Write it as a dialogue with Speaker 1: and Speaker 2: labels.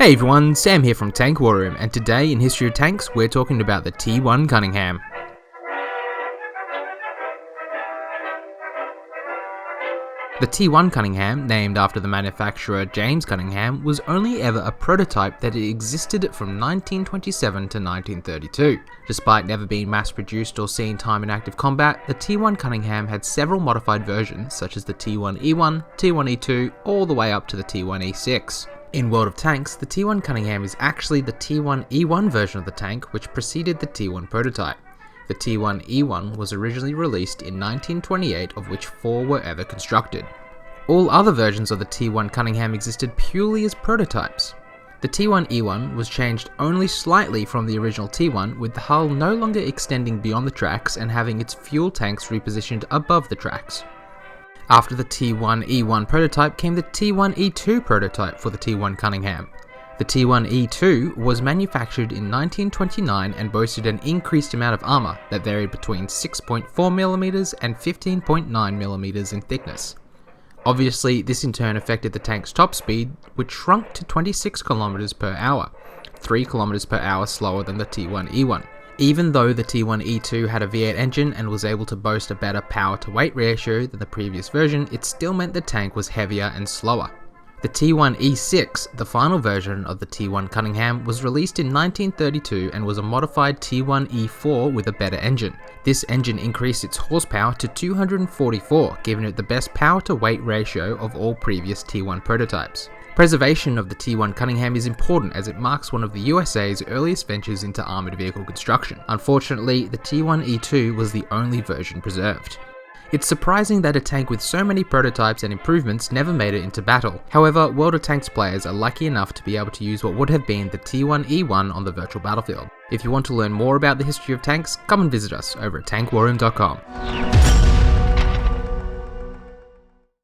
Speaker 1: Hey everyone, Sam here from Tank War Room, and today in History of Tanks we're talking about the T1 Cunningham. The T1 Cunningham, named after the manufacturer James Cunningham, was only ever a prototype that existed from 1927 to 1932. Despite never being mass-produced or seeing time in active combat, the T1 Cunningham had several modified versions such as the T1E1, T1E2, all the way up to the T1E6. In World of Tanks, the T1 Cunningham is actually the T1E1 version of the tank which preceded the T1 prototype. The T1E1 was originally released in 1928, of which 4 were ever constructed. All other versions of the T1 Cunningham existed purely as prototypes. The T1E1 was changed only slightly from the original T1, with the hull no longer extending beyond the tracks and having its fuel tanks repositioned above the tracks. After the T1E1 prototype came the T1E2 prototype for the T1 Cunningham. The T1E2 was manufactured in 1929 and boasted an increased amount of armour that varied between 6.4mm and 15.9mm in thickness. Obviously, this in turn affected the tank's top speed, which shrunk to 26 km per hour, 3 km per hour slower than the T1E1. Even though the T1E2 had a V8 engine and was able to boast a better power to weight ratio than the previous version, it still meant the tank was heavier and slower. The T1E6, the final version of the T1 Cunningham, was released in 1932 and was a modified T1E4 with a better engine. This engine increased its horsepower to 244, giving it the best power to weight ratio of all previous T1 prototypes. Preservation of the T1 Cunningham is important as it marks one of the USA's earliest ventures into armoured vehicle construction. Unfortunately, the T1E2 was the only version preserved. It's surprising that a tank with so many prototypes and improvements never made it into battle. However, World of Tanks players are lucky enough to be able to use what would have been the T1E1 on the virtual battlefield. If you want to learn more about the history of tanks, come and visit us over at tankwarroom.com.